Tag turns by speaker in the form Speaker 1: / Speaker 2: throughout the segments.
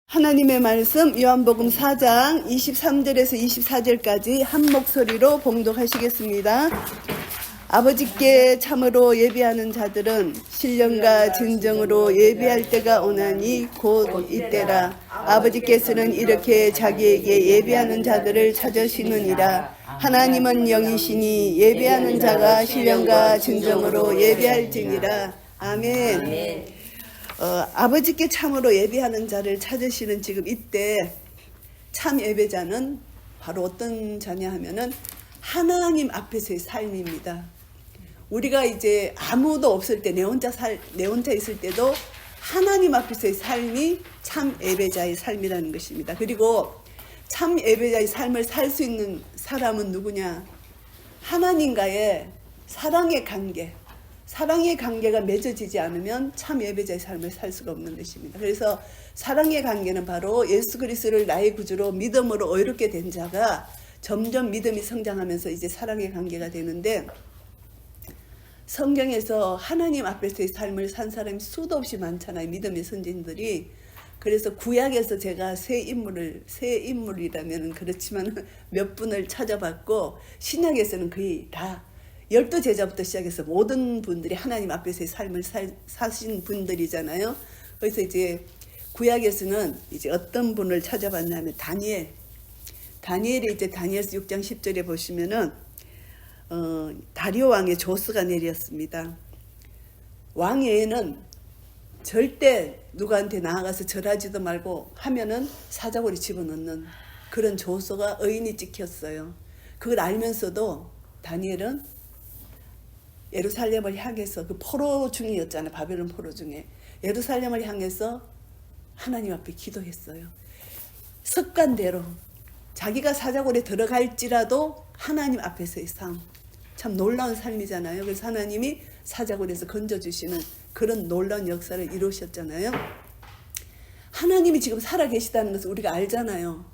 Speaker 1: 하나님의 말씀 요한복음 4장 23절에서 24절까지 한 목소리로 봉독하시겠습니다. 아버지께 참으로 예배하는 자들은 신령과 진정으로 예배할 때가 오나니 곧 이때라. 아버지께서는 이렇게 자기에게 예배하는 자들을 찾으시느니라. 하나님은 영이시니 예배하는 자가 신령과 진정으로 예배할지니라. 아멘. 아버지께 참으로 예배하는 자를 찾으시는 지금 이때 참 예배자는 바로 어떤 자냐 하면은 하나님 앞에서의 삶입니다. 우리가 이제 아무도 없을 때 내 혼자 있을 때도 하나님 앞에서의 삶이 참 예배자의 삶이라는 것입니다. 그리고 참 예배자의 삶을 살 수 있는 사람은 누구냐? 하나님과의 사랑의 관계가 맺어지지 않으면 참 예배자의 삶을 살 수가 없는 것입니다. 그래서 사랑의 관계는 바로 예수 그리스도를 나의 구주로 믿음으로 의롭게 된 자가 점점 믿음이 성장하면서 이제 사랑의 관계가 되는데, 성경에서 하나님 앞에서의 삶을 산 사람이 수도 없이 많잖아요. 믿음의 선진들이. 그래서 구약에서 제가 새 인물이라면 그렇지만 몇 분을 찾아봤고, 신약에서는 거의 다 12제자부터 시작해서 모든 분들이 하나님 앞에서의 삶을 사신 분들이잖아요. 그래서 이제 구약에서는 이제 어떤 분을 찾아봤냐면 다니엘이 이제 다니엘서 6장 10절에 보시면은 다리오 왕의 조서가 내렸습니다. 왕에는 절대 누구한테 나아가서 절하지도 말고 하면은 사자고리 집어넣는 그런 조서가 의인이 찍혔어요. 그걸 알면서도 다니엘은 예루살렘을 향해서 그 포로 중이었잖아요. 바벨론 포로 중에 예루살렘을 향해서 하나님 앞에 기도했어요. 습관대로 자기가 사자굴에 들어갈지라도 하나님 앞에서의 삶, 참 놀라운 삶이잖아요. 그래서 하나님이 사자굴에서 건져주시는 그런 놀라운 역사를 이루셨잖아요. 하나님이 지금 살아계시다는 것을 우리가 알잖아요.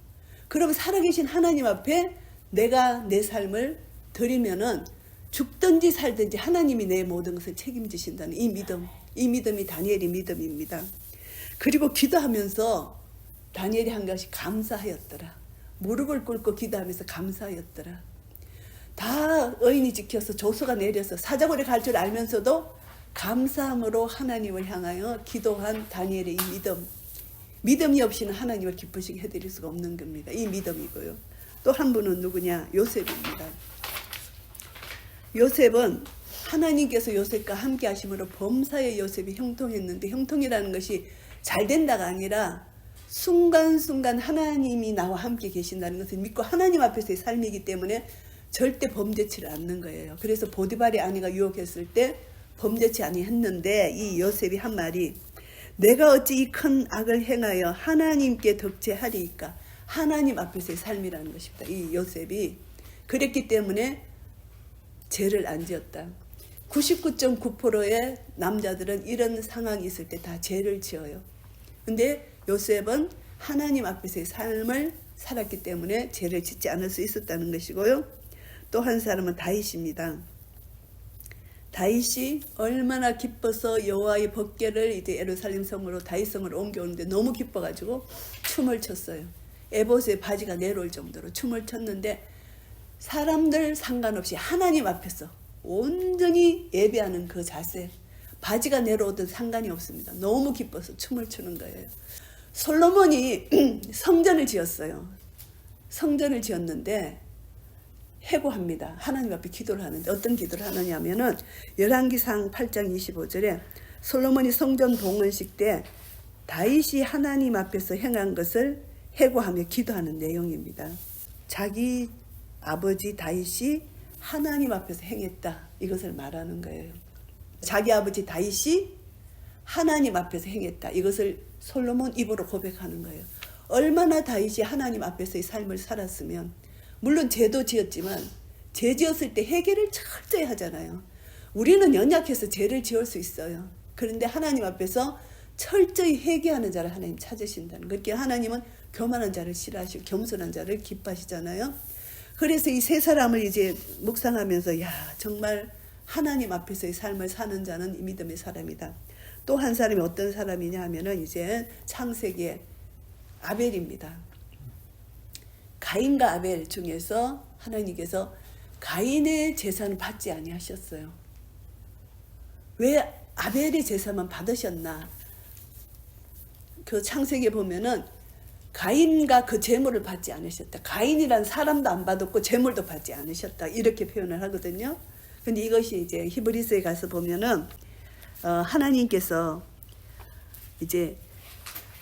Speaker 1: 그러면 살아계신 하나님 앞에 내가 내 삶을 드리면은 죽든지 살든지 하나님이 내 모든 것을 책임지신다는 이 믿음이 다니엘의 믿음입니다. 그리고 기도하면서 다니엘이 한 것이 감사하였더라. 무릎을 꿇고 기도하면서 감사하였더라. 다 의인이 지켜서 조서가 내려서 사자굴에 갈 줄 알면서도 감사함으로 하나님을 향하여 기도한 다니엘의 이 믿음이 없이는 하나님을 기쁘시게 해드릴 수가 없는 겁니다. 이 믿음이고요. 또 한 분은 누구냐? 요셉입니다. 요셉은 하나님께서 요셉과 함께 하심으로 범사의 요셉이 형통했는데, 형통이라는 것이 잘 된다가 아니라 순간순간 하나님이 나와 함께 계신다는 것을 믿고 하나님 앞에서의 삶이기 때문에 절대 범죄치를 않는 거예요. 그래서 보디발의 아내가 유혹했을 때 범죄치 아니했는데, 이 요셉이 한 말이 내가 어찌 이 큰 악을 행하여 하나님께 덕죄하리이까. 하나님 앞에서의 삶이라는 것입니다. 이 요셉이 그랬기 때문에 죄를 안 지었다. 99.9%의 남자들은 이런 상황이 있을 때 다 죄를 지어요. 근데 요셉은 하나님 앞에서의 삶을 살았기 때문에 죄를 짓지 않을 수 있었다는 것이고요. 또 한 사람은 다윗입니다. 다윗이 얼마나 기뻐서 여호와의 법궤를 이제 예루살렘 성으로 다윗성으로 옮겨오는데 너무 기뻐가지고 춤을 췄어요. 에봇의 바지가 내려올 정도로 춤을 췄는데, 사람들 상관없이 하나님 앞에서 온전히 예배하는 그 자세, 바지가 내려오든 상관이 없습니다. 너무 기뻐서 춤을 추는 거예요. 솔로몬이 성전을 지었어요. 성전을 지었는데 해고합니다. 하나님 앞에 기도를 하는데 어떤 기도를 하느냐 하면은 열왕기상 8장 25절에 솔로몬이 성전 봉헌식 때 다윗이 하나님 앞에서 행한 것을 해고하며 기도하는 내용입니다. 자기 아버지 다윗이 하나님 앞에서 행했다, 이것을 말하는 거예요. 자기 아버지 다윗이 하나님 앞에서 행했다, 이것을 솔로몬 입으로 고백하는 거예요. 얼마나 다윗이 하나님 앞에서의 삶을 살았으면, 물론 죄도 지었지만 죄 지었을 때 회개를 철저히 하잖아요. 우리는 연약해서 죄를 지을 수 있어요. 그런데 하나님 앞에서 철저히 회개하는 자를 하나님 찾으신다는 거예요. 그렇게 하나님은 교만한 자를 싫어하시고 겸손한 자를 기뻐하시잖아요. 그래서 이 세 사람을 이제 묵상하면서 정말 하나님 앞에서의 삶을 사는 자는 이 믿음의 사람이다. 또 한 사람이 어떤 사람이냐 하면은 이제 창세기에 아벨입니다. 가인과 아벨 중에서 하나님께서 가인의 제사는 받지 아니하셨어요. 왜 아벨의 제사만 받으셨나? 그 창세기에 보면은 가인과 그 제물을 받지 않으셨다. 가인이란 사람도 안 받았고 제물도 받지 않으셨다. 이렇게 표현을 하거든요. 근데 이것이 이제 히브리서에 가서 보면은 하나님께서 이제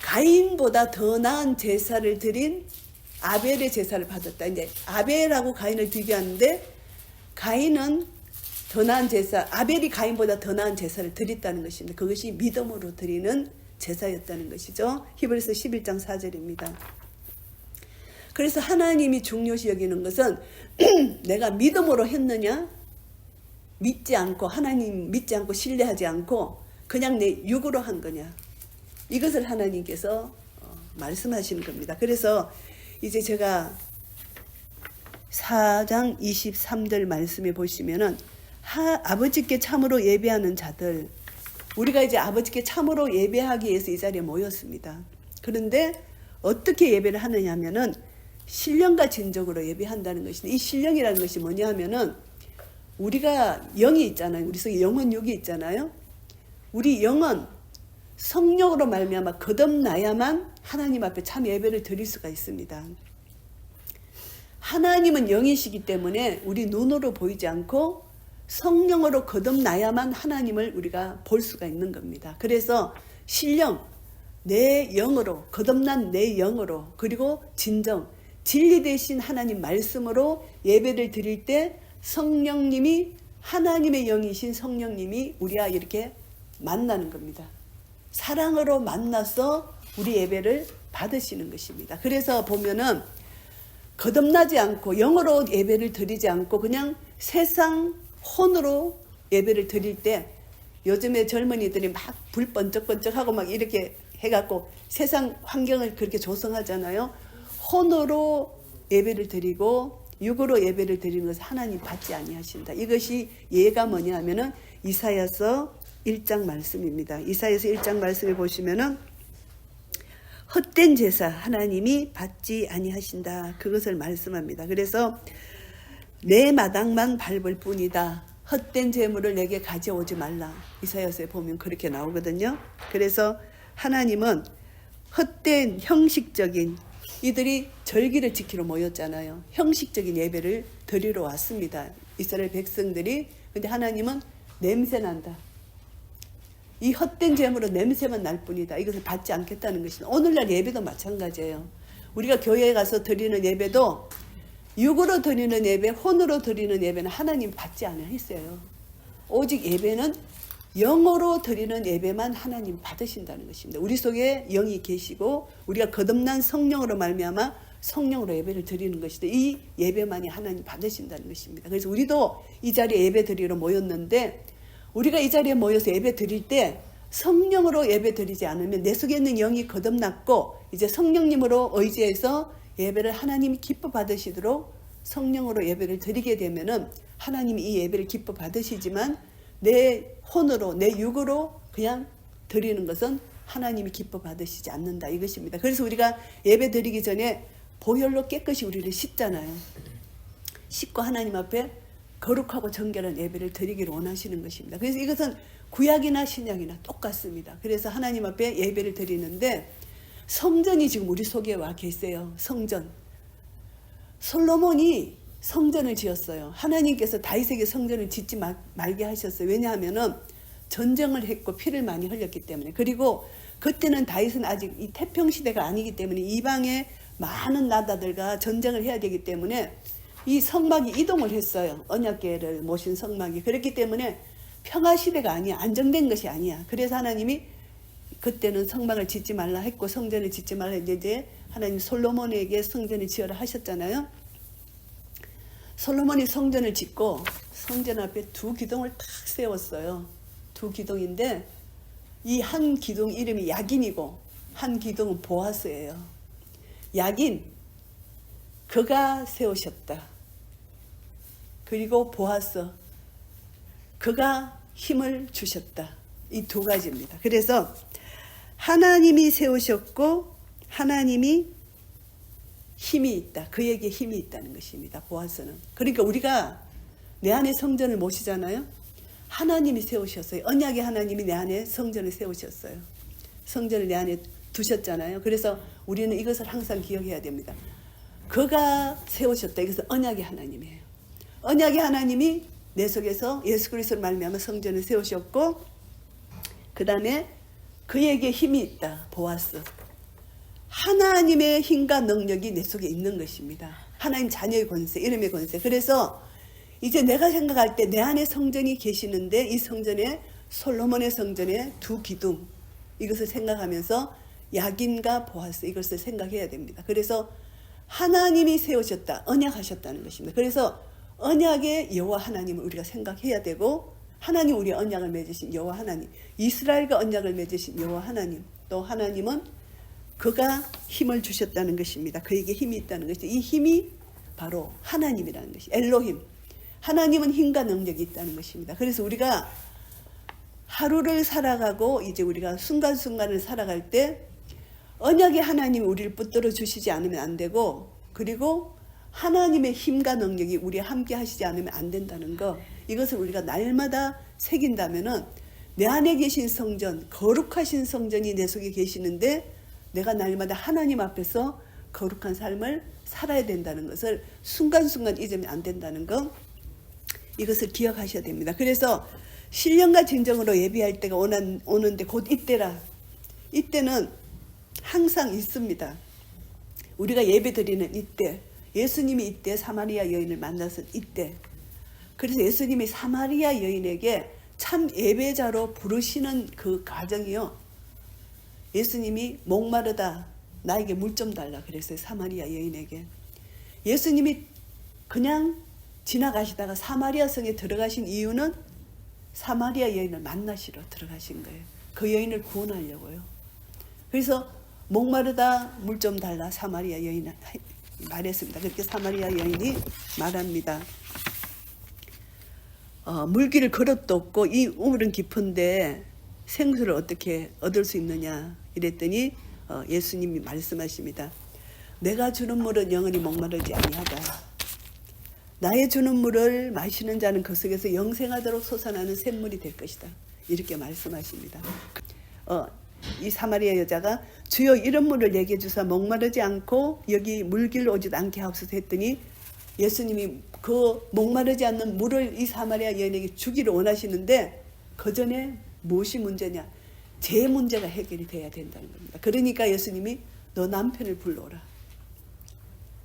Speaker 1: 가인보다 더 나은 제사를 드린 아벨의 제사를 받았다. 이제 아벨하고 가인을 비교하는데 가인은 더 나은 제사, 아벨이 가인보다 더 나은 제사를 드렸다는 것입니다. 그것이 믿음으로 드리는 제사였다는 것이죠. 히브리서 11장 4절입니다. 그래서 하나님이 중요시 여기는 것은 내가 믿음으로 했느냐, 믿지 않고 하나님 믿지 않고 신뢰하지 않고 그냥 내 육으로 한 거냐, 이것을 하나님께서 말씀하시는 겁니다. 그래서 이제 제가 4장 23절 말씀에 보시면은 아버지께 참으로 예배하는 자들, 우리가 이제 아버지께 참으로 예배하기 위해서 이 자리에 모였습니다. 그런데 어떻게 예배를 하느냐 하면은 신령과 진정으로 예배한다는 것인데, 이 신령이라는 것이 뭐냐 하면은 우리가 영이 있잖아요. 우리 속에 영혼 육이 있잖아요. 우리 영은 성령으로 말미암아 거듭나야만 하나님 앞에 참 예배를 드릴 수가 있습니다. 하나님은 영이시기 때문에 우리 눈으로 보이지 않고 성령으로 거듭나야만 하나님을 우리가 볼 수가 있는 겁니다. 그래서 신령, 내 영으로, 거듭난 내 영으로, 그리고 진정, 진리 대신 하나님 말씀으로 예배를 드릴 때 성령님이, 하나님의 영이신 성령님이 우리와 이렇게 만나는 겁니다. 사랑으로 만나서 우리 예배를 받으시는 것입니다. 그래서 보면은 거듭나지 않고 영으로 예배를 드리지 않고 그냥 세상 혼으로 예배를 드릴 때, 요즘에 젊은이들이 막 불 번쩍번쩍하고 막 이렇게 해갖고 세상 환경을 그렇게 조성하잖아요. 혼으로 예배를 드리고 육으로 예배를 드리는 것을 하나님 받지 아니하신다. 이것이 예가 뭐냐 하면은 이사야서 1장 말씀입니다. 이사야서 1장 말씀을 보시면은 헛된 제사 하나님이 받지 아니하신다. 그것을 말씀합니다. 그래서 내 마당만 밟을 뿐이다. 헛된 제물을 내게 가져오지 말라. 이사야서에 보면 그렇게 나오거든요. 그래서 하나님은 헛된 형식적인, 이들이 절기를 지키러 모였잖아요. 형식적인 예배를 드리러 왔습니다. 이스라엘 백성들이. 근데 하나님은 냄새난다. 이 헛된 제물은 냄새만 날 뿐이다. 이것을 받지 않겠다는 것입니다. 오늘날 예배도 마찬가지예요. 우리가 교회에 가서 드리는 예배도 육으로 드리는 예배, 혼으로 드리는 예배는 하나님 받지 않으셨어요. 오직 예배는 영으로 드리는 예배만 하나님 받으신다는 것입니다. 우리 속에 영이 계시고 우리가 거듭난 성령으로 말미암아 성령으로 예배를 드리는 것이다. 이 예배만이 하나님 받으신다는 것입니다. 그래서 우리도 이 자리에 예배 드리러 모였는데, 우리가 이 자리에 모여서 예배 드릴 때 성령으로 예배 드리지 않으면 내 속에 있는 영이 거듭났고 이제 성령님으로 의지해서 예배를 하나님이 기뻐 받으시도록 성령으로 예배를 드리게 되면은 하나님이 이 예배를 기뻐 받으시지만 내 혼으로, 내 육으로 그냥 드리는 것은 하나님이 기뻐 받으시지 않는다. 이것입니다. 그래서 우리가 예배 드리기 전에 보혈로 깨끗이 우리를 씻잖아요. 씻고 하나님 앞에 거룩하고 정결한 예배를 드리기를 원하시는 것입니다. 그래서 이것은 구약이나 신약이나 똑같습니다. 그래서 하나님 앞에 예배를 드리는데 성전이 지금 우리 속에 와 계세요. 성전. 솔로몬이 성전을 지었어요. 하나님께서 다윗에게 성전을 짓지 말게 하셨어요. 왜냐하면 전쟁을 했고 피를 많이 흘렸기 때문에. 그리고 그때는 다윗은 아직 이 태평시대가 아니기 때문에 이방의 많은 나라들과 전쟁을 해야 되기 때문에 이 성막이 이동을 했어요. 언약궤를 모신 성막이. 그렇기 때문에 평화시대가 아니야. 안정된 것이 아니야. 그래서 하나님이 그때는 성막을 짓지 말라 했고 성전을 짓지 말라 했는데 이제 하나님 솔로몬에게 성전을 지어라 하셨잖아요. 솔로몬이 성전을 짓고 성전 앞에 두 기둥을 탁 세웠어요. 두 기둥인데 이 한 기둥 이름이 야긴이고 한 기둥은 보아스예요. 야긴, 그가 세우셨다. 그리고 보아스, 그가 힘을 주셨다. 이 두 가지입니다. 그래서 하나님이 세우셨고 하나님이 힘이 있다. 그에게 힘이 있다는 것입니다. 보아서는. 그러니까 우리가 내 안에 성전을 모시잖아요. 하나님이 세우셨어요. 언약의 하나님이 내 안에 성전을 세우셨어요. 성전을 내 안에 두셨잖아요. 그래서 우리는 이것을 항상 기억해야 됩니다. 그가 세우셨다. 이것은 언약의 하나님이에요. 언약의 하나님이 내 속에서 예수 그리스도를 말미암아 성전을 세우셨고, 그 다음에 그에게 힘이 있다. 보아스. 하나님의 힘과 능력이 내 속에 있는 것입니다. 하나님 자녀의 권세, 이름의 권세. 그래서 이제 내가 생각할 때 내 안에 성전이 계시는데, 이 성전에 솔로몬의 성전에 두 기둥, 이것을 생각하면서 야긴과 보아스, 이것을 생각해야 됩니다. 그래서 하나님이 세우셨다, 언약하셨다는 것입니다. 그래서 언약의 여호와 하나님을 우리가 생각해야 되고, 하나님 우리 언약을 맺으신 여호와 하나님, 이스라엘과 언약을 맺으신 여호와 하나님, 또 하나님은 그가 힘을 주셨다는 것입니다. 그에게 힘이 있다는 것이, 이 힘이 바로 하나님이라는 것이 엘로힘. 하나님은 힘과 능력이 있다는 것입니다. 그래서 우리가 하루를 살아가고 이제 우리가 순간순간을 살아갈 때 언약의 하나님이 우리를 붙들어 주시지 않으면 안 되고, 그리고 하나님의 힘과 능력이 우리와 함께 하시지 않으면 안 된다는 거, 이것을 우리가 날마다 새긴다면은 내 안에 계신 성전, 거룩하신 성전이 내 속에 계시는데 내가 날마다 하나님 앞에서 거룩한 삶을 살아야 된다는 것을 순간순간 잊으면 안 된다는 거, 이것을 기억하셔야 됩니다. 그래서 신령과 진정으로 예배할 때가 오는데 곧 이때라. 이때는 항상 있습니다. 우리가 예배 드리는 이때, 예수님이 이때 사마리아 여인을 만나서 이때, 그래서 예수님이 사마리아 여인에게 참 예배자로 부르시는 그 과정이요, 예수님이 목마르다, 나에게 물 좀 달라 그랬어요. 사마리아 여인에게. 예수님이 그냥 지나가시다가 사마리아 성에 들어가신 이유는 사마리아 여인을 만나시러 들어가신 거예요. 그 여인을 구원하려고요. 그래서 목마르다, 물 좀 달라, 사마리아 여인 말했습니다. 그렇게 사마리아 여인이 말합니다. 물길을 걸어도 없고 이 우물은 깊은데 생수를 어떻게 얻을 수 있느냐 이랬더니 예수님이 말씀하십니다. 내가 주는 물은 영원히 목마르지 아니하다. 나의 주는 물을 마시는 자는 그 속에서 영생하도록 솟아나는 샘물이 될 것이다. 이렇게 말씀하십니다. 이 사마리아 여자가 주여 이런 물을 내게 주사 목마르지 않고 여기 물길로 오지도 않게 하옵소서 했더니 예수님이 그 목마르지 않는 물을 이 사마리아 여인에게 주기를 원하시는데 그 전에 무엇이 문제냐? 제 문제가 해결이 돼야 된다는 겁니다. 그러니까 예수님이 너 남편을 불러오라.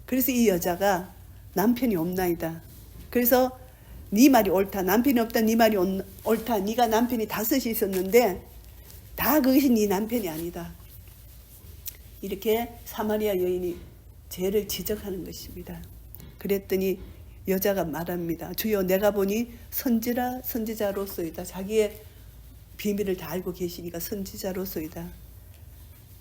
Speaker 1: 그래서 이 여자가 남편이 없나이다. 그래서 네 말이 옳다. 남편이 없다. 네 말이 옳다. 네가 남편이 5이 있었는데 다 그것이 네 남편이 아니다. 이렇게 사마리아 여인이 죄를 지적하는 것입니다. 그랬더니 여자가 말합니다. 주여 내가 보니 선지자로소이다. 자기의 비밀을 다 알고 계시니까 선지자로소이다.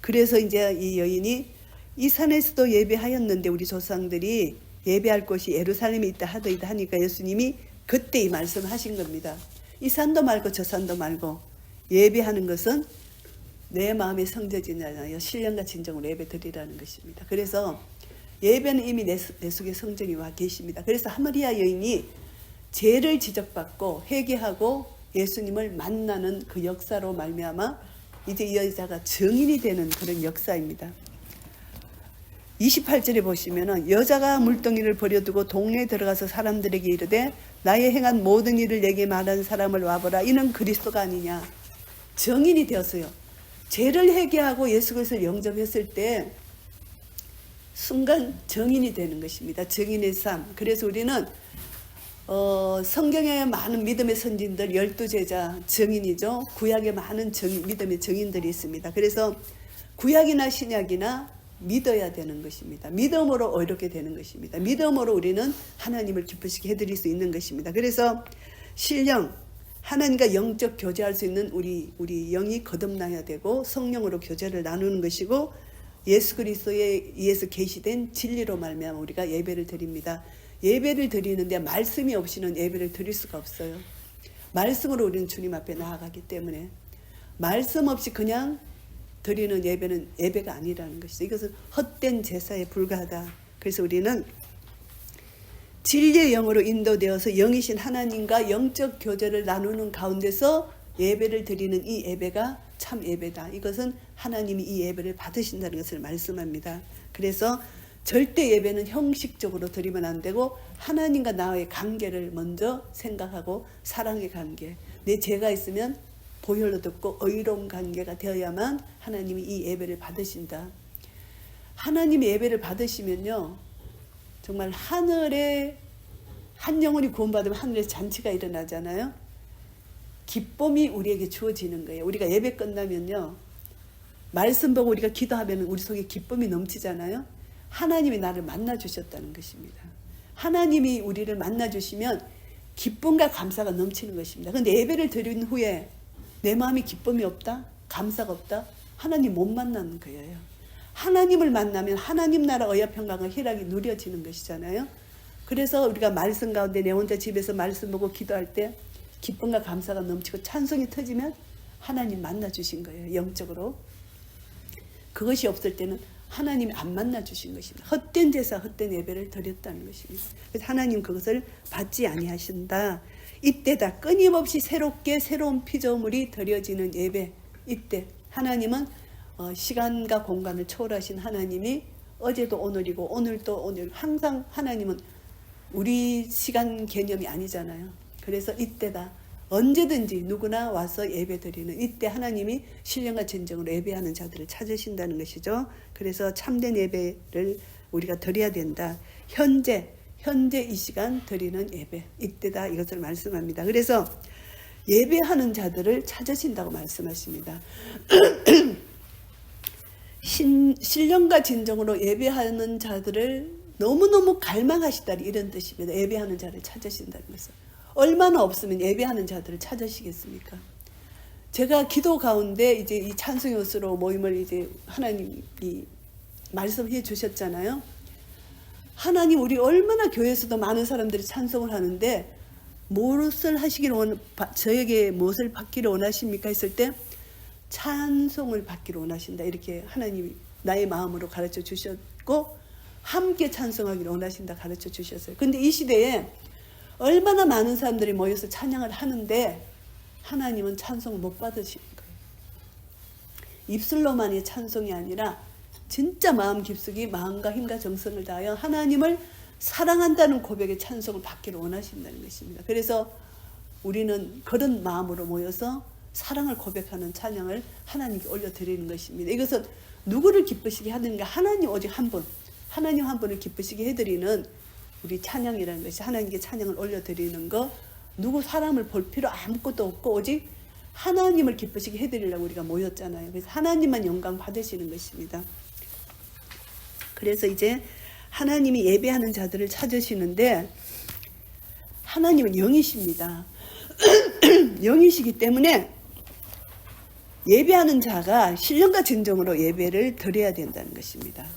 Speaker 1: 그래서 이제 이 여인이 이 산에서도 예배하였는데 우리 조상들이 예배할 곳이 예루살렘에 있다 하더이다 하니까 예수님이 그때 이 말씀을 하신 겁니다. 이 산도 말고 저 산도 말고 예배하는 것은 내 마음의 성전이잖아요. 신령과 진정으로 예배 드리라는 것입니다. 그래서 예배는 이미 내 속에 성전이 와 계십니다. 그래서 사마리아 여인이 죄를 지적받고 회개하고 예수님을 만나는 그 역사로 말미암아 이제 이 여자가 증인이 되는 그런 역사입니다. 28절에 보시면은 여자가 물동이를 버려두고 동네에 들어가서 사람들에게 이르되 나의 행한 모든 일을 내게 말하는 사람을 와보라. 이는 그리스도가 아니냐. 증인이 되었어요. 죄를 회개하고 예수 그리스도를 영접했을 때 순간 증인이 되는 것입니다. 증인의 삶. 그래서 우리는 성경에 많은 믿음의 선진들 12제자 증인이죠. 구약에 많은 믿음의 증인들이 있습니다. 그래서 구약이나 신약이나 믿어야 되는 것입니다. 믿음으로 어렵게 되는 것입니다. 믿음으로 우리는 하나님을 기쁘시게 해드릴 수 있는 것입니다. 그래서 신령, 하나님과 영적 교제할 수 있는 우리 영이 거듭나야 되고 성령으로 교제를 나누는 것이고 예수 그리스도에 의해서 계시된 진리로 말미암아 우리가 예배를 드립니다. 예배를 드리는데 말씀이 없이는 예배를 드릴 수가 없어요. 말씀으로 우리는 주님 앞에 나아가기 때문에 말씀 없이 그냥 드리는 예배는 예배가 아니라는 것이죠. 이것은 헛된 제사에 불과하다. 그래서 우리는 진리의 영으로 인도되어서 영이신 하나님과 영적 교제를 나누는 가운데서 예배를 드리는 이 예배가 참 예배다. 이것은 하나님이 이 예배를 받으신다는 것을 말씀합니다. 그래서 절대 예배는 형식적으로 드리면 안 되고 하나님과 나의 관계를 먼저 생각하고 사랑의 관계, 내 죄가 있으면 보혈로 듣고 의로운 관계가 되어야만 하나님이 이 예배를 받으신다. 하나님의 예배를 받으시면요, 정말 하늘에 한 영혼이 구원받으면 하늘에 잔치가 일어나잖아요. 기쁨이 우리에게 주어지는 거예요. 우리가 예배 끝나면요, 말씀 보고 우리가 기도하면 우리 속에 기쁨이 넘치잖아요. 하나님이 나를 만나주셨다는 것입니다. 하나님이 우리를 만나주시면 기쁨과 감사가 넘치는 것입니다. 그런데 예배를 드린 후에 내 마음이 기쁨이 없다? 감사가 없다? 하나님 못 만나는 거예요. 하나님을 만나면 하나님 나라 의협평강과 희락이 누려지는 것이잖아요. 그래서 우리가 말씀 가운데 내 혼자 집에서 말씀 보고 기도할 때 기쁨과 감사가 넘치고 찬송이 터지면 하나님 만나주신 거예요. 영적으로. 그것이 없을 때는 하나님이 안 만나주신 것입니다. 헛된 제사, 헛된 예배를 드렸다는 것입니다. 그래서 하나님 그것을 받지 아니하신다. 이때다. 끊임없이 새롭게 새로운 피조물이 드려지는 예배. 이때 하나님은 시간과 공간을 초월하신 하나님이 어제도 오늘이고 오늘도 오늘, 항상 하나님은 우리 시간 개념이 아니잖아요. 그래서 이때다. 언제든지 누구나 와서 예배드리는 이때 하나님이 신령과 진정으로 예배하는 자들을 찾으신다는 것이죠. 그래서 참된 예배를 우리가 드려야 된다. 현재 이 시간 드리는 예배, 이때다, 이것을 말씀합니다. 그래서 예배하는 자들을 찾으신다고 말씀하십니다. 신령과 진정으로 예배하는 자들을 너무너무 갈망하시다, 이런 뜻입니다. 예배하는 자를 찾으신다는 것은. 얼마나 없으면 예배하는 자들을 찾으시겠습니까? 제가 기도 가운데 이제 이 찬송의 옷으로 모임을 이제 하나님이 말씀해 주셨잖아요. 하나님, 우리 얼마나 교회에서도 많은 사람들이 찬송을 하는데 무엇을 하시기를 저에게 무엇을 받기를 원하십니까? 했을 때 찬송을 받기를 원하신다. 이렇게 하나님이 나의 마음으로 가르쳐 주셨고 함께 찬송하기를 원하신다 가르쳐 주셨어요. 근데 이 시대에 얼마나 많은 사람들이 모여서 찬양을 하는데 하나님은 찬송을 못 받으시는 거예요. 입술로만의 찬송이 아니라 진짜 마음 깊숙이 마음과 힘과 정성을 다하여 하나님을 사랑한다는 고백의 찬송을 받기를 원하신다는 것입니다. 그래서 우리는 그런 마음으로 모여서 사랑을 고백하는 찬양을 하나님께 올려드리는 것입니다. 이것은 누구를 기쁘시게 하는가? 하나님 오직 한 분, 하나님 한 분을 기쁘시게 해드리는 우리 찬양이라는 것이, 하나님께 찬양을 올려드리는 거, 누구 사람을 볼 필요 아무것도 없고 오직 하나님을 기쁘시게 해드리려고 우리가 모였잖아요. 그래서 하나님만 영광 받으시는 것입니다. 그래서 이제 하나님이 예배하는 자들을 찾으시는데 하나님은 영이십니다. 영이시기 때문에 예배하는 자가 신령과 진정으로 예배를 드려야 된다는 것입니다.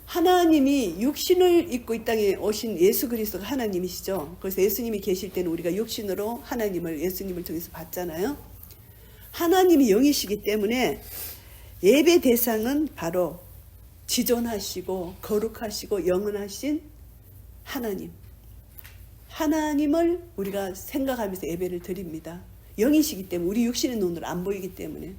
Speaker 1: 하나님이 육신을 입고 이 땅에 오신 예수 그리스도가 하나님이시죠. 그래서 예수님이 계실 때는 우리가 육신으로 하나님을, 예수님을 통해서 봤잖아요. 하나님이 영이시기 때문에 예배 대상은 바로 지존하시고 거룩하시고 영원하신 하나님, 하나님을 우리가 생각하면서 예배를 드립니다. 영이시기 때문에, 우리 육신의 눈으로 안 보이기 때문에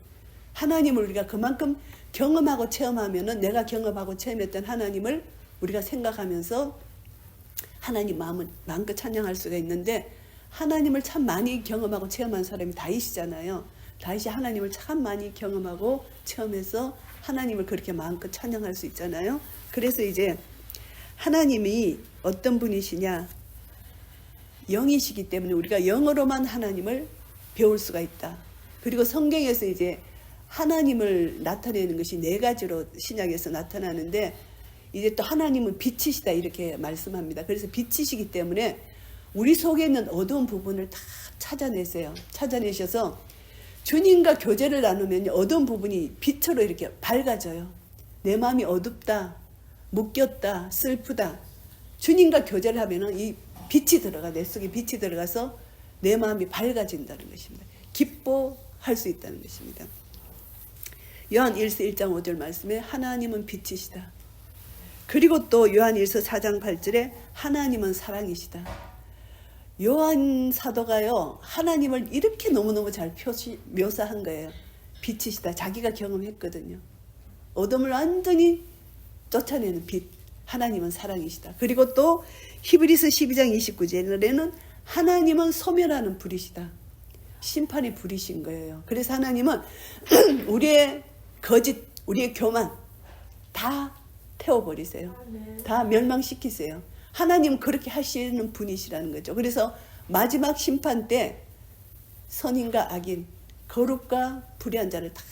Speaker 1: 하나님을 우리가 그만큼 경험하고 체험하면은, 내가 경험하고 체험했던 하나님을 우리가 생각하면서 하나님 마음을 마음껏 찬양할 수가 있는데, 하나님을 참 많이 경험하고 체험한 사람이 다윗이잖아요. 다윗이 하나님을 참 많이 경험하고 체험해서 하나님을 그렇게 마음껏 찬양할 수 있잖아요. 그래서 이제 하나님이 어떤 분이시냐, 영이시기 때문에 우리가 영어로만 하나님을 배울 수가 있다. 그리고 성경에서 이제 하나님을 나타내는 것이 네 가지로 신약에서 나타나는데, 이제 또 하나님은 빛이시다 이렇게 말씀합니다. 그래서 빛이시기 때문에 우리 속에 있는 어두운 부분을 다 찾아내세요. 찾아내셔서 주님과 교제를 나누면 어두운 부분이 빛으로 이렇게 밝아져요. 내 마음이 어둡다, 묶였다, 슬프다, 주님과 교제를 하면은 이 빛이 들어가, 내 속에 빛이 들어가서 내 마음이 밝아진다는 것입니다. 기뻐할 수 있다는 것입니다. 요한 1서 1장 5절 말씀에 하나님은 빛이시다. 그리고 또 요한 1서 4장 8절에 하나님은 사랑이시다. 요한 사도가요, 하나님을 이렇게 너무너무 잘 묘사한 거예요. 빛이시다. 자기가 경험했거든요. 어둠을 완전히 쫓아내는 빛. 하나님은 사랑이시다. 그리고 또 히브리서 12장 29절에는 하나님은 소멸하는 불이시다. 심판의 불이신 거예요. 그래서 하나님은 우리의 거짓, 우리의 교만 다 태워버리세요. 다 멸망시키세요. 하나님은 그렇게 하시는 분이시라는 거죠. 그래서 마지막 심판 때 선인과 악인, 거룩과 불의한 자를 다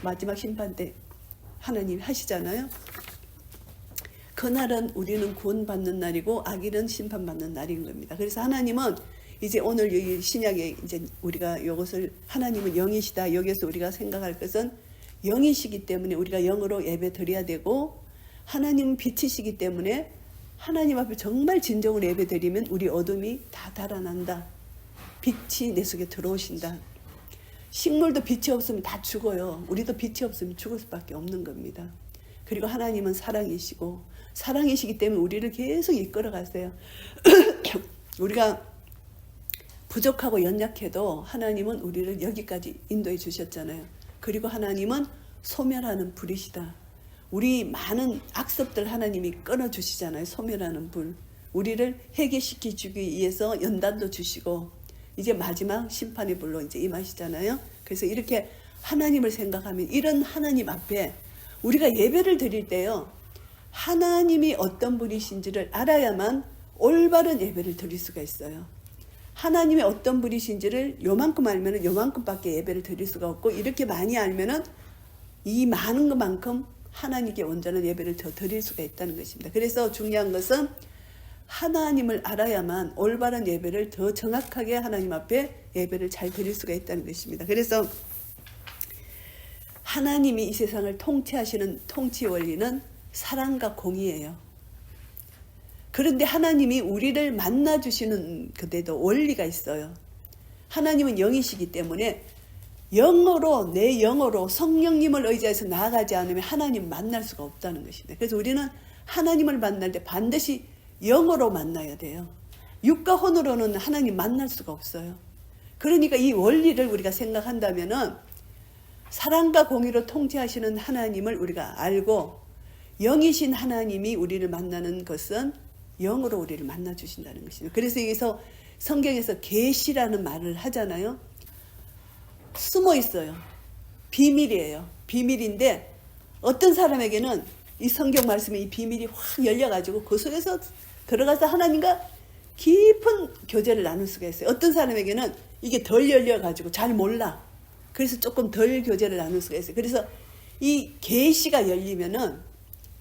Speaker 1: 마지막 심판 때 하나님이 하시잖아요. 그날은 우리는 구원받는 날이고 악인은 심판받는 날인 겁니다. 그래서 하나님은 이제 오늘 이 신약에 이제 우리가 이것을 하나님은 영이시다. 여기서 우리가 생각할 것은 영이시기 때문에 우리가 영으로 예배 드려야 되고, 하나님은 빛이시기 때문에 하나님 앞에 정말 진정으로 예배 드리면 우리 어둠이 다 달아난다. 빛이 내 속에 들어오신다. 식물도 빛이 없으면 다 죽어요. 우리도 빛이 없으면 죽을 수밖에 없는 겁니다. 그리고 하나님은 사랑이시고, 사랑이시기 때문에 우리를 계속 이끌어 가세요. 우리가 부족하고 연약해도 하나님은 우리를 여기까지 인도해 주셨잖아요. 그리고 하나님은 소멸하는 불이시다. 우리 많은 악습들 하나님이 끊어주시잖아요. 소멸하는 불. 우리를 회개시키기 위해서 연단도 주시고, 이제 마지막 심판의 불로 이제 임하시잖아요. 그래서 이렇게 하나님을 생각하면, 이런 하나님 앞에 우리가 예배를 드릴 때요, 하나님이 어떤 분이신지를 알아야만 올바른 예배를 드릴 수가 있어요. 하나님이 어떤 분이신지를 요만큼 알면은 요만큼밖에 예배를 드릴 수가 없고, 이렇게 많이 알면은 이 많은 것만큼 하나님께 온전한 예배를 더 드릴 수가 있다는 것입니다. 그래서 중요한 것은 하나님을 알아야만 올바른 예배를 더 정확하게 하나님 앞에 예배를 잘 드릴 수가 있다는 것입니다. 그래서 하나님이 이 세상을 통치하시는 통치 원리는 사랑과 공의예요. 그런데 하나님이 우리를 만나주시는 그때도 원리가 있어요. 하나님은 영이시기 때문에 영으로, 내 영으로 성령님을 의지해서 나아가지 않으면 하나님 만날 수가 없다는 것입니다. 그래서 우리는 하나님을 만날 때 반드시 영으로 만나야 돼요. 육과 혼으로는 하나님 만날 수가 없어요. 그러니까 이 원리를 우리가 생각한다면은 사랑과 공의로 통치하시는 하나님을 우리가 알고, 영이신 하나님이 우리를 만나는 것은 영으로 우리를 만나 주신다는 것입니다. 그래서 여기서 성경에서 계시라는 말을 하잖아요. 숨어 있어요. 비밀이에요. 비밀인데 어떤 사람에게는 이 성경 말씀에 이 비밀이 확 열려가지고 그 속에서 들어가서 하나님과 깊은 교제를 나눌 수가 있어요. 어떤 사람에게는 이게 덜 열려가지고 잘 몰라. 그래서 조금 덜 교제를 나눌 수가 있어요. 그래서 이 계시가 열리면은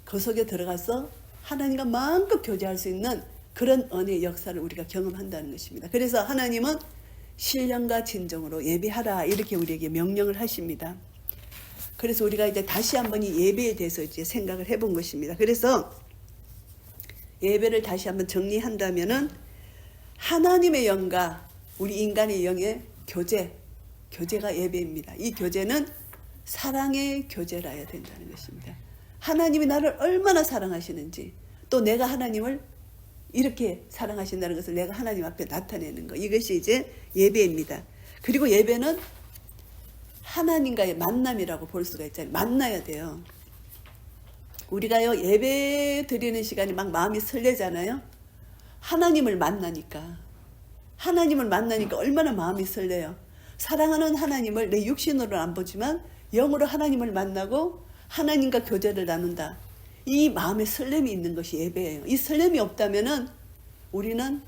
Speaker 1: 그 속에 들어가서 하나님과 마음껏 교제할 수 있는 그런 은혜의 역사를 우리가 경험한다는 것입니다. 그래서 하나님은 신령과 진정으로 예배하라, 이렇게 우리에게 명령을 하십니다. 그래서 우리가 이제 다시 한번 이 예배에 대해서 이제 생각을 해본 것입니다. 그래서 예배를 다시 한번 정리한다면은 하나님의 영과 우리 인간의 영의 교제가 예배입니다. 이 교제는 사랑의 교제라야 된다는 것입니다. 하나님이 나를 얼마나 사랑하시는지, 또 내가 하나님을 이렇게 사랑하신다는 것을 내가 하나님 앞에 나타내는 것, 이것이 이제 예배입니다. 그리고 예배는 하나님과의 만남이라고 볼 수가 있잖아요. 만나야 돼요. 우리가요, 예배 드리는 시간이 막 마음이 설레잖아요. 하나님을 만나니까 얼마나 마음이 설레요. 사랑하는 하나님을 내 육신으로는 안 보지만 영으로 하나님을 만나고 하나님과 교제를 나눈다. 이 마음의 설렘이 있는 것이 예배예요. 이 설렘이 없다면은 우리는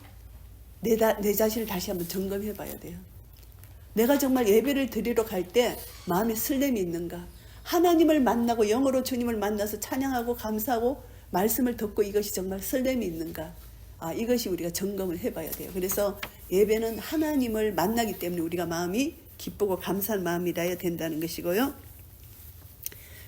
Speaker 1: 내 자신을 다시 한번 점검해 봐야 돼요. 내가 정말 예배를 드리러 갈 때 마음에 설렘이 있는가? 하나님을 만나고 영으로 주님을 만나서 찬양하고 감사하고 말씀을 듣고 이것이 정말 설렘이 있는가? 이것이 우리가 점검을 해봐야 돼요. 그래서 예배는 하나님을 만나기 때문에 우리가 마음이 기쁘고 감사한 마음이라야 된다는 것이고요.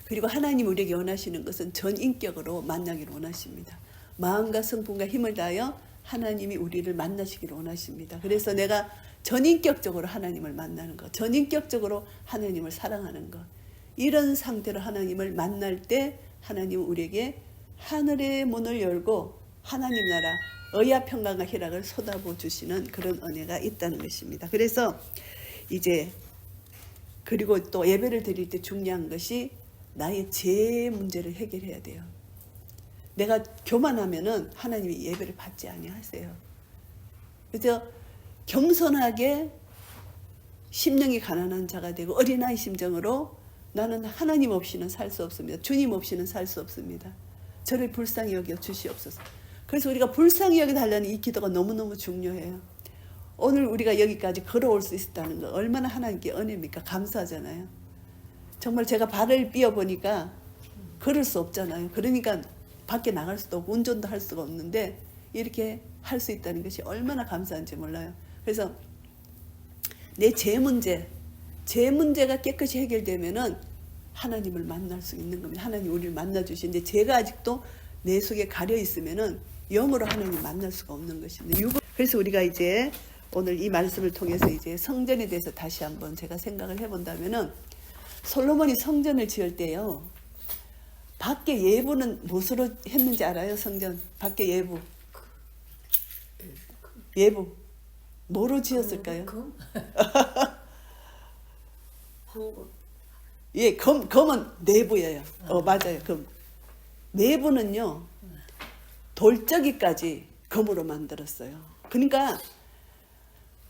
Speaker 1: 그리고 하나님 우리에게 원하시는 것은 전인격으로 만나기를 원하십니다. 마음과 성품과 힘을 다하여 하나님이 우리를 만나시기를 원하십니다. 그래서 내가 전인격적으로 하나님을 만나는 것, 전인격적으로 하나님을 사랑하는 것, 이런 상태로 하나님을 만날 때 하나님은 우리에게 하늘의 문을 열고 하나님 나라 의와 평강과 희락을 쏟아부어 주시는 그런 은혜가 있다는 것입니다. 그래서 이제 그리고 또 예배를 드릴 때 중요한 것이 나의 죄 문제를 해결해야 돼요. 내가 교만하면은 하나님이 예배를 받지 아니하세요. 그래서 겸손하게 심령이 가난한 자가 되고 어린아이 심정으로 나는 하나님 없이는 살 수 없습니다. 주님 없이는 살 수 없습니다. 저를 불쌍히 여겨 주시옵소서. 그래서 우리가 불쌍히 여겨달라는 이 기도가 너무너무 중요해요. 오늘 우리가 여기까지 걸어올 수 있었다는 거 얼마나 하나님께 은혜입니까? 감사하잖아요. 정말 제가 발을 삐어보니까 걸을 수 없잖아요. 그러니까 밖에 나갈 수도 없고 운전도 할 수가 없는데 이렇게 할 수 있다는 것이 얼마나 감사한지 몰라요. 그래서 내 죄 문제가 깨끗이 해결되면은 하나님을 만날 수 있는 겁니다. 하나님 우리를 만나 주시는데 죄가 아직도 내 속에 가려 있으면은 영으로 하나님 만날 수가 없는 것입니다. 그래서 우리가 이제 오늘 이 말씀을 통해서 이제 성전에 대해서 다시 한번 제가 생각을 해본다면은 솔로몬이 성전을 지을 때요. 밖에 예부는 무엇으로 했는지 알아요? 성전 밖에 예부 뭐로 지었을까요? 예, 검은 내부예요. 맞아요. 검. 내부는요, 돌적이까지 검으로 만들었어요. 그러니까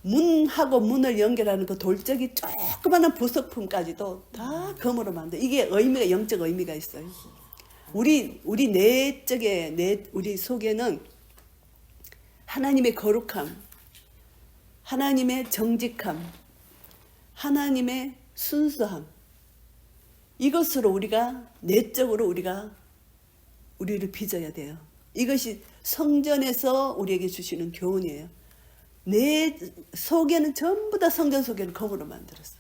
Speaker 1: 문하고 문을 연결하는 그 돌적이 조그마한 부속품까지도 다 검으로 만들어요. 이게 의미가 영적 의미가 있어요. 우리 내적에 우리 속에는 하나님의 거룩함, 하나님의 정직함, 하나님의 순수함, 이것으로 우리가 내적으로 우리를 빚어야 돼요. 이것이 성전에서 우리에게 주시는 교훈이에요. 내 속에는 전부 다 성전 속에는 검으로 만들었어.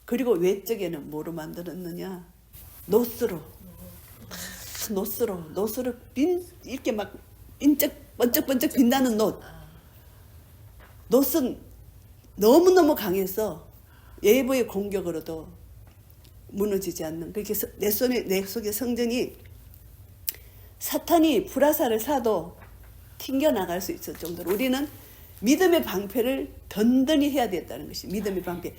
Speaker 1: 그리고 외적에는 뭐로 만들었느냐? 노스로 이렇게 막 번쩍번쩍 빛나는 놋은 너무너무 강해서 예부의 공격으로도 무너지지 않는, 그렇게 내 속의 성전이 사탄이 불화살을 쏴도 튕겨나갈 수 있을 정도로 우리는 믿음의 방패를 든든히 해야 된다는 것입니다. 믿음의 방패.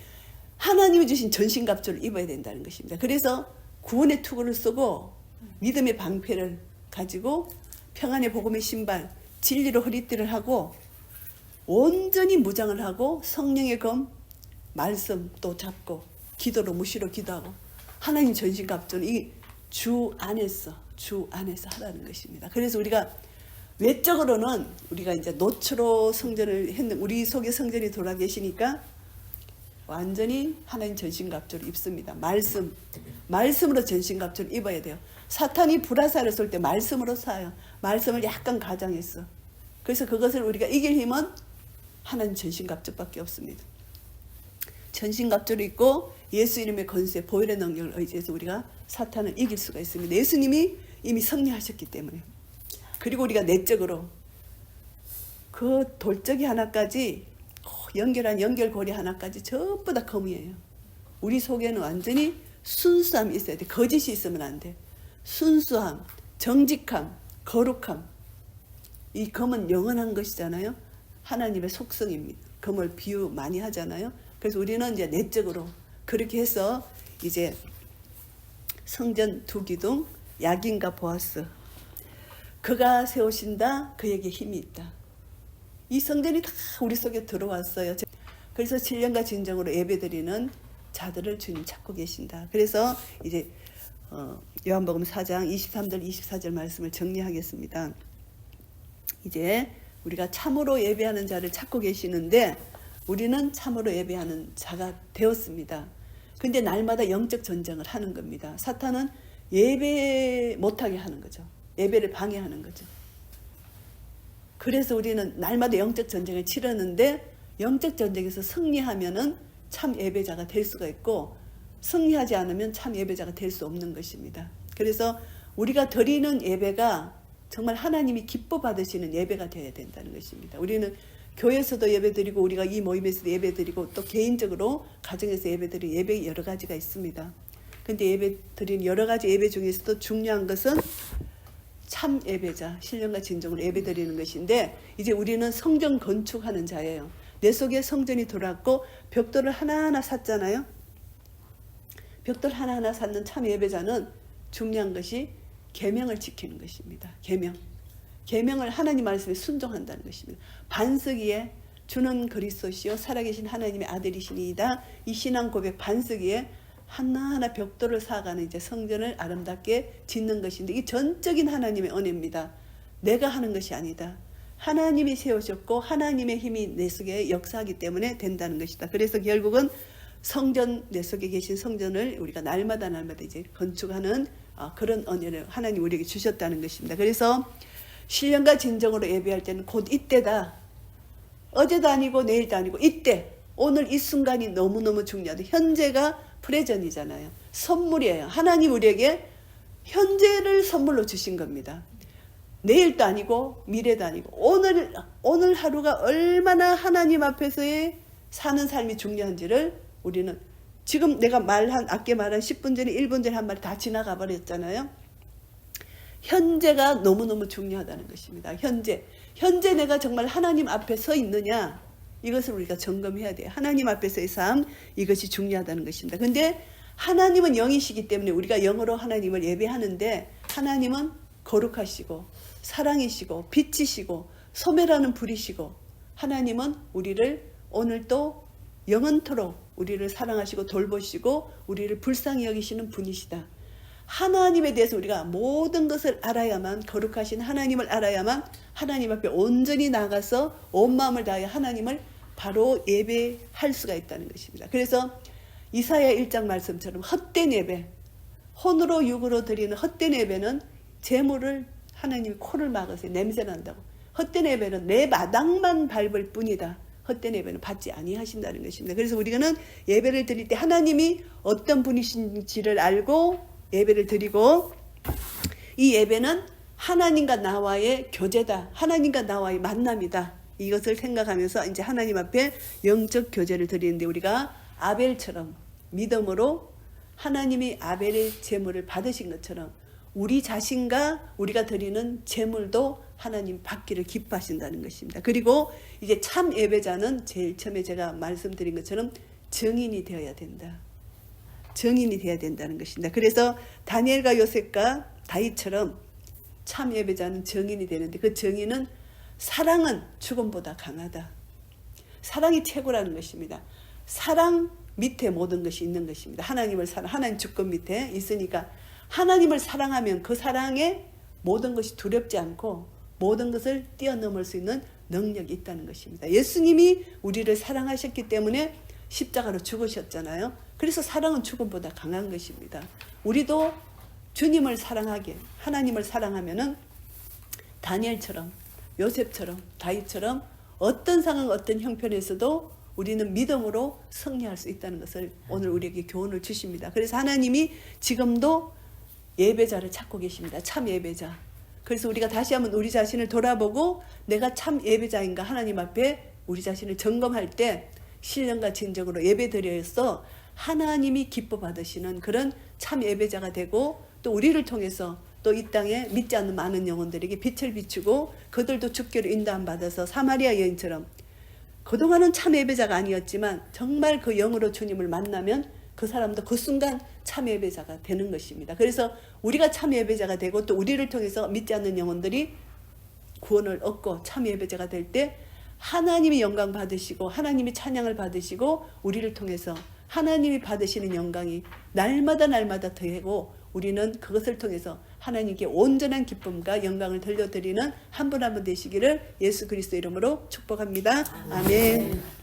Speaker 1: 하나님이 주신 전신갑주를 입어야 된다는 것입니다. 그래서 구원의 투구를 쓰고 믿음의 방패를 가지고 평안의 복음의 신발, 진리로 허리띠를 하고 온전히 무장을 하고 성령의 검, 말씀도 잡고 기도로 무시로 기도하고 하나님 전신갑주는 이 주 안에서 하라는 것입니다. 그래서 우리가 외적으로는 우리가 이제 노초로 성전을 했는 우리 속에 성전이 돌아 계시니까 완전히 하나님 전신갑주를 입습니다. 말씀으로 전신갑주를 입어야 돼요. 사탄이 불화살을 쏠 때 말씀으로 쏴요. 말씀을 약간 가장했어. 그래서 그것을 우리가 이길 힘은 하나님 전신갑주밖에 없습니다. 전신갑주를 입고 예수 이름의 권세, 보혈의 능력을 의지해서 우리가 사탄을 이길 수가 있습니다. 예수님이 이미 승리하셨기 때문에. 그리고 우리가 내적으로 그 돌적이 하나까지 연결한 연결고리 하나까지 전부 다 검이에요. 우리 속에는 완전히 순수함이 있어야 돼. 거짓이 있으면 안 돼. 순수함, 정직함, 거룩함. 이 검은 영원한 것이잖아요. 하나님의 속성입니다. 검을 비유 많이 하잖아요. 그래서 우리는 이제 내적으로 그렇게 해서 이제 성전 두 기둥, 야긴과 보아스. 그가 세우신다. 그에게 힘이 있다. 이 성전이 다 우리 속에 들어왔어요. 그래서 7년과 진정으로 예배드리는 자들을 주님 찾고 계신다. 그래서 이제 요한복음 4장 23절 24절 말씀을 정리하겠습니다. 이제 우리가 참으로 예배하는 자를 찾고 계시는데 우리는 참으로 예배하는 자가 되었습니다. 근데 날마다 영적 전쟁을 하는 겁니다. 사탄은 예배 못하게 하는 거죠. 예배를 방해하는 거죠. 그래서 우리는 날마다 영적 전쟁을 치르는데 영적 전쟁에서 승리하면은 참 예배자가 될 수가 있고 승리하지 않으면 참 예배자가 될 수 없는 것입니다. 그래서 우리가 드리는 예배가 정말 하나님이 기뻐 받으시는 예배가 되어야 된다는 것입니다. 우리는 교회에서도 예배드리고 우리가 이 모임에서도 예배드리고 또 개인적으로 가정에서 예배드리는 예배 여러 가지가 있습니다. 근데 예배 드리는 여러 가지 예배 중에서도 중요한 것은 참 예배자, 신령과 진정으로 예배 드리는 것인데, 이제 우리는 성전 건축하는 자예요. 내 속에 성전이 돌았고 벽돌을 하나하나 샀잖아요. 벽돌 하나하나 쌓는 참 예배자는 중요한 것이 계명을 지키는 것입니다. 계명을 하나님 말씀에 순종한다는 것입니다. 반석위에 주는 그리스도시요 살아계신 하나님의 아들이시니이다. 이 신앙 고백 반석위에 하나하나 벽돌을 쌓아가는 이제 성전을 아름답게 짓는 것인데, 이 전적인 하나님의 은혜입니다. 내가 하는 것이 아니다. 하나님이 세우셨고 하나님의 힘이 내 속에 역사하기 때문에 된다는 것이다. 그래서 결국은 성전, 내 속에 계신 성전을 우리가 날마다 이제 건축하는 그런 은혜를 하나님 우리에게 주셨다는 것입니다. 그래서 신령과 진정으로 예배할 때는 곧 이때다. 어제도 아니고 내일도 아니고 이때, 오늘 이 순간이 너무너무 중요하다. 현재가 프레전이잖아요. 선물이에요. 하나님 우리에게 현재를 선물로 주신 겁니다. 내일도 아니고 미래도 아니고 오늘 하루가 얼마나 하나님 앞에서의 사는 삶이 중요한지를 우리는 지금 내가 아까 말한 10분 전에 1분 전에 한 말이 다 지나가 버렸잖아요. 현재가 너무너무 중요하다는 것입니다. 현재 내가 정말 하나님 앞에 서 있느냐, 이것을 우리가 점검해야 돼요. 하나님 앞에서의 삶, 이것이 중요하다는 것입니다. 근데 하나님은 영이시기 때문에 우리가 영으로 하나님을 예배하는데, 하나님은 거룩하시고 사랑이시고 빛이시고 소멸하는 불이시고, 하나님은 우리를 오늘도 영원토록 우리를 사랑하시고 돌보시고 우리를 불쌍히 여기시는 분이시다. 하나님에 대해서 우리가 모든 것을 알아야만, 거룩하신 하나님을 알아야만 하나님 앞에 온전히 나가서 온 마음을 다해 하나님을 바로 예배할 수가 있다는 것입니다. 그래서 이사야 1장 말씀처럼 헛된 예배, 혼으로 육으로 드리는 헛된 예배는 재물을 하나님이 코를 막으세요. 냄새 난다고. 헛된 예배는 내 마당만 밟을 뿐이다. 헛된 예배는 받지 아니하신다는 것입니다. 그래서 우리는 예배를 드릴 때 하나님이 어떤 분이신지를 알고 예배를 드리고, 이 예배는 하나님과 나와의 교제다. 하나님과 나와의 만남이다. 이것을 생각하면서 이제 하나님 앞에 영적 교제를 드리는데, 우리가 아벨처럼 믿음으로 하나님이 아벨의 제물을 받으신 것처럼 우리 자신과 우리가 드리는 제물도 하나님 받기를 기뻐하신다는 것입니다. 그리고 이제 참 예배자는 제일 처음에 제가 말씀드린 것처럼 증인이 되어야 된다. 증인이 되어야 된다는 것입니다. 그래서 다니엘과 요셉과 다윗처럼 참 예배자는 증인이 되는데, 그 증인은 사랑은 죽음보다 강하다. 사랑이 최고라는 것입니다. 사랑 밑에 모든 것이 있는 것입니다. 하나님을 하나님 주권 밑에 있으니까 하나님을 사랑하면 그 사랑에 모든 것이 두렵지 않고 모든 것을 뛰어넘을 수 있는 능력이 있다는 것입니다. 예수님이 우리를 사랑하셨기 때문에 십자가로 죽으셨잖아요. 그래서 사랑은 죽음보다 강한 것입니다. 우리도 주님을 사랑하게, 하나님을 사랑하면은 다니엘처럼, 요셉처럼, 다윗처럼 어떤 상황, 어떤 형편에서도 우리는 믿음으로 승리할 수 있다는 것을 오늘 우리에게 교훈을 주십니다. 그래서 하나님이 지금도 예배자를 찾고 계십니다. 참 예배자. 그래서 우리가 다시 한번 우리 자신을 돌아보고 내가 참 예배자인가 하나님 앞에 우리 자신을 점검할 때 신령과 진정으로 예배드려서 하나님이 기뻐 받으시는 그런 참 예배자가 되고, 또 우리를 통해서 또 이 땅에 믿지 않는 많은 영혼들에게 빛을 비추고 그들도 죽기로 인도함받아서 사마리아 여인처럼 그동안은 참 예배자가 아니었지만 정말 그 영으로 주님을 만나면 그 사람도 그 순간 참 예배자가 되는 것입니다. 그래서 우리가 참 예배자가 되고 또 우리를 통해서 믿지 않는 영혼들이 구원을 얻고 참 예배자가 될 때 하나님이 영광 받으시고 하나님이 찬양을 받으시고 우리를 통해서 하나님이 받으시는 영광이 날마다 더하고, 우리는 그것을 통해서 하나님께 온전한 기쁨과 영광을 돌려드리는 한 분 한 분 되시기를 예수 그리스도 이름으로 축복합니다. 아멘.